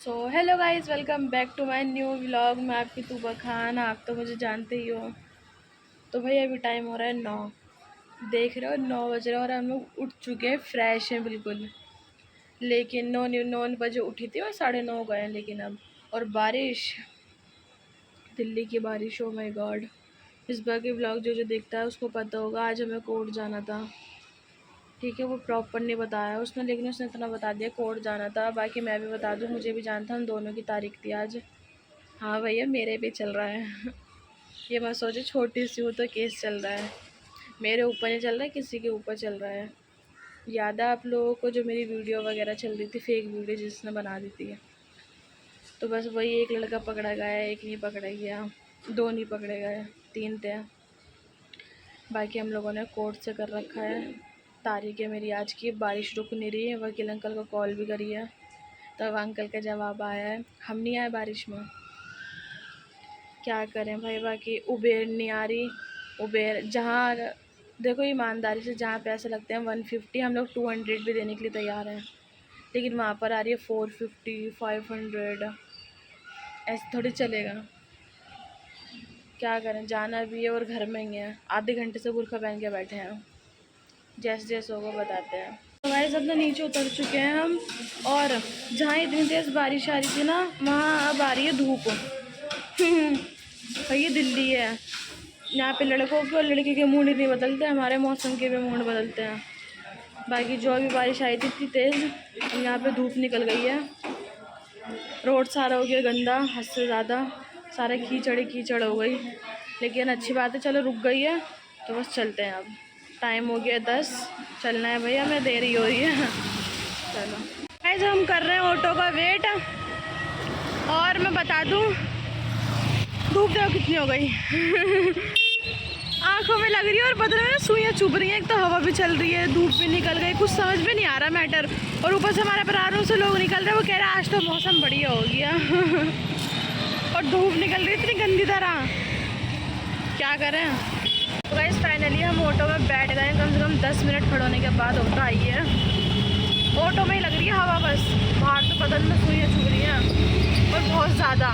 So hello guys, welcome back to my new vlog. मैं आपकी तूबा खान, आप तो मुझे जानते ही हो। तो भाई अभी टाइम हो रहा है 9, देख रहे हो 9 बज रहे हैं और हम लोग उठ चुके हैं, फ्रेश हैं बिल्कुल। लेकिन 9 बजे उठी थी और 9:30 गए हैं लेकिन अब। और बारिश, दिल्ली की बारिश, ओ माय गॉड। इस बार के व्लॉग जो जो देखता है उसको पता होगा। आज हमें कोर्ट जाना था, ठीक है। वो प्रॉपर नहीं बताया उसने, लेकिन उसने इतना बता दिया कोर्ट जाना था। बाकी मैं भी बता दूँ, मुझे भी जाना था। हम दोनों की तारीख थी आज। हाँ भैया, मेरे भी चल रहा है। ये मैं सोचे छोटी सी हूँ तो केस चल रहा है, मेरे ऊपर नहीं चल रहा है, किसी के ऊपर चल रहा है। याद है आप लोगों को जो मेरी वीडियो वगैरह चल रही थी, फेक वीडियो जिसने बना दी थी। तो बस वही एक लड़का पकड़ा गया, एक नहीं पकड़ा गया, 2 नहीं पकड़े गए, 3 थे। बाकी हम लोगों ने कोर्ट से कर रखा है। तारीख है मेरी आज की। बारिश रुक नहीं रही है। वकील अंकल को कॉल भी करी है, तब अंकल का जवाब आया है हम नहीं आए बारिश में। क्या करें भाई। बाकी उबेर नहीं आ रही। उबेर जहाँ देखो, ईमानदारी से जहाँ पैसे लगते हैं 150, हम लोग 200 भी देने के लिए तैयार हैं, लेकिन वहाँ पर आ रही है 450, 500। ऐसे थोड़ी चलेगा। क्या करें, जाना भी है और घर में ही है। आधे घंटे से बुर्का पहन के बैठे हैं। जैसे जैसे होगा बताते हैं। तो गाइस अपना नीचे उतर चुके हैं हम, और जहाँ इतनी तेज़ बारिश आ रही थी ना, वहाँ अब आ रही है धूप। भाई ये दिल्ली है, यहाँ पे लड़कों के और लड़के के मूड नहीं बदलते, हमारे मौसम के भी मूड बदलते हैं। बाकी जो अभी बारिश आई थी इतनी तेज़, यहाँ पे धूप निकल गई है। रोड सारा हो गया गंदा, हद से ज़्यादा। सारा कीचड़ हो गई, लेकिन अच्छी बात है, चलो रुक गई है तो बस चलते हैं। अब टाइम हो गया 10, चलना है भैया, हमें देरी हो रही है। चलो गाइस, हम कर रहे हैं ऑटो का वेट। और मैं बता दूं, धूप देखो कितनी हो गई। आंखों में लग रही है और बदन में सुइयाँ चुभ रही हैं। एक तो हवा भी चल रही है, धूप भी निकल गई, कुछ समझ में नहीं आ रहा मैटर। और ऊपर से हमारे बरारों से लोग निकल रहे हैं, वो कह रहे हैं आज तो मौसम बढ़िया हो गया। और धूप निकल रही है इतनी गंदी तरह, क्या करें। तो गाइस फाइनली हम ऑटो में बैठ गए। कम से कम 10 मिनट खड़े होने के बाद ऑटो आई है। ऑटो में ही लग रही है हवा बस, बाहर तो बदन में सुइयाँ चुभ रही हैं और बहुत ज़्यादा।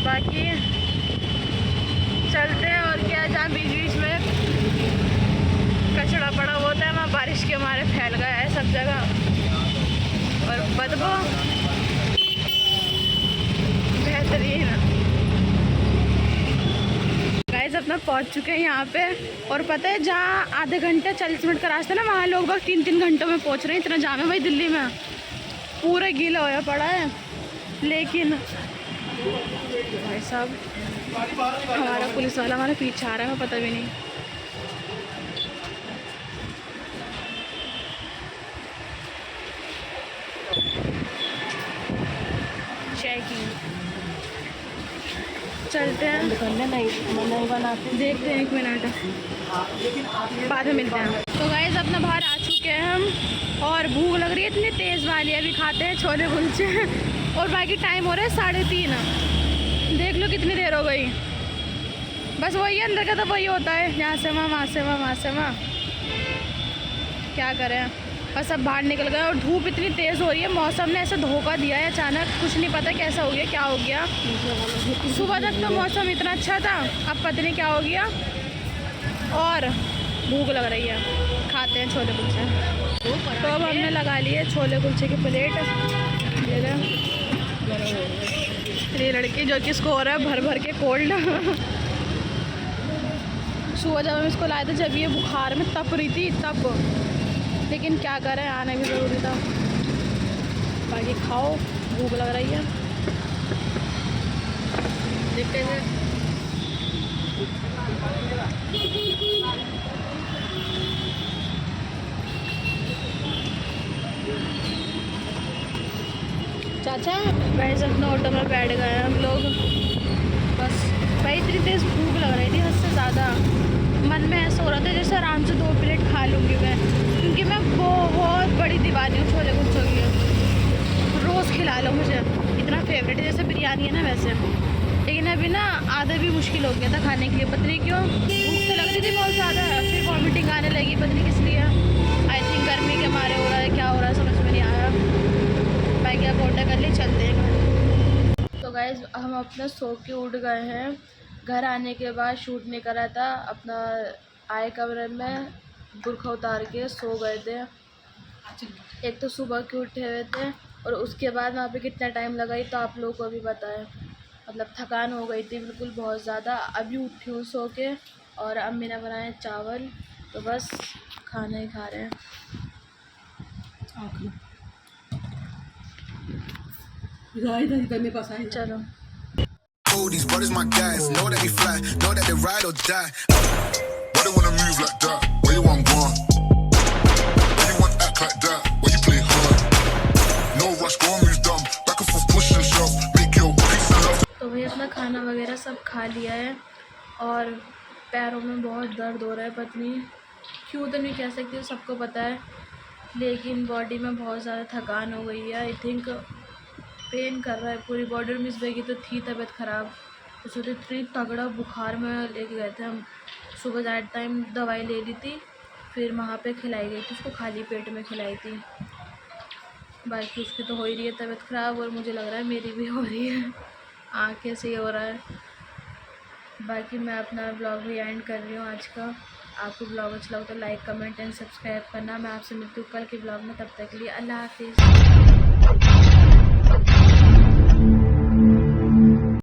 बाकी चलते हैं और क्या। जहाँ बीच बीच में कचरा पड़ा होता है, वहाँ बारिश के मारे फैल गया है सब जगह और बदबू बेहतरीन। गाइस अपना पहुंच चुके हैं यहाँ पे, और पता है जहाँ आधे घंटे 40 मिनट का रास्ता है ना, वहाँ लोग 3-3 घंटों में पहुँच रहे हैं। इतना जाम है भाई दिल्ली में, पूरा गीला होया पड़ा है। लेकिन भाई साहब, हमारा पुलिस वाला हमारे पीछे आ रहा है, हमें पता भी नहीं। चेकिंग, चलते हैं, नहीं बनाते, देखते हैं 1 मिनट, बाद में मिलते हैं। तो गाइस अपना बाहर आ चुके हैं हम, और भूख लग रही है इतनी तेज़ वाली। अभी खाते हैं छोले कुलचे। और बाकी टाइम हो रहा है 3:30। देख लो कितनी देर हो गई। बस वही है, अंदर का तो वही होता है, यहाँ से वहाँ, वहाँ से वहाँ, वहाँ से वहाँ। क्या करें, बस अब बाहर निकल गए। और धूप इतनी तेज़ हो रही है, मौसम ने ऐसा धोखा दिया है अचानक, कुछ नहीं पता कैसा हो गया, क्या हो गया। सुबह तक तो मौसम इतना अच्छा था, अब पता नहीं क्या हो गया। और भूख लग रही है, खाते हैं छोले कुलचे। तो अब हमने लगा लिए छोले कुलचे की प्लेट। ये लड़की जो कि इसको हो रहा है भर भर के कोल्ड। सुबह जब हम इसको लाए थे, जब ये बुखार में तप रही थी तब, लेकिन क्या करें, आना भी ज़रूरी था। बाकी खाओ, भूख लग रही है। देखते हैं चाचा। वैसे अपना ऑटो में बैठ गए हम लोग। बस भाई इतनी तेज़ भूख लग रही थी, हद से ज़्यादा। मन में ऐसा हो रहा था जैसे आराम से 2 प्लेट खा लूँगी मैं, क्योंकि मैं बहुत बड़ी दीवानी हूँ छोले कुलचों की। रोज़ खिला लो मुझे, इतना फेवरेट है, जैसे बिरयानी है ना वैसे। लेकिन अभी ना आधा भी मुश्किल हो गया था खाने के लिए, पता नहीं क्यों। भूख तो लग रही थी बहुत ज़्यादा, फिर वॉमिटिंग आने लगी, पता नहीं किस लिए। आई थिंक गर्मी के मारे हो रहा है, क्या हो रहा है समझ गाइस हम अपना सो के उठ गए हैं। घर आने के बाद शूट नहीं करा था, अपना आए कमरे में बुर्खा उतार के सो गए थे। एक तो सुबह के उठे हुए थे और उसके बाद वहाँ पे कितना टाइम लगा ही तो आप लोगों को भी बताया। मतलब थकान हो गई थी बिल्कुल बहुत ज़्यादा। अभी उठी हूँ सो के और अम्मी ने बनाए चावल, तो बस खाना ही खा रहे हैं। चलो All these brothers my guys, know that they fly, know that they ride or die. Why they wanna move like that? Where you want gone? Why you want act like that? Why you play hard? No rush, go and move dumb. Back and forth, push and shove. Make your peace and love. तो भाई अपना खाना वगैरह सब खा लिया है और पैरों में बहुत दर्द हो रहा है। पता नहीं क्यों तो नहीं कह सकती, सबको पता है, लेकिन बॉडी में बहुत ज़्यादा थकान हो गई है। आई थिंक पेन कर रहा है पूरी बॉडी में। इस की तो थी तबीयत ख़राब, उसको तो इतनी तगड़ा बुखार में लेके गए थे हम। सुबह जाते टाइम दवाई ले ली थी, फिर वहाँ पे खिलाई गई थी, उसको खाली पेट में खिलाई थी। बाकी उसकी तो हो ही रही है तबीयत ख़राब और मुझे लग रहा है मेरी भी हो रही है, आँखें से हो रहा है। बाकी मैं अपना ब्लॉग भी एंड कर रही हूँ आज का। आपको ब्लॉग अच्छा लगा तो लाइक कमेंट एंड सब्सक्राइब करना। मैं आपसे मिलती हूँ कल के ब्लॉग में, तब तक के लिए अल्लाह हाफिज़।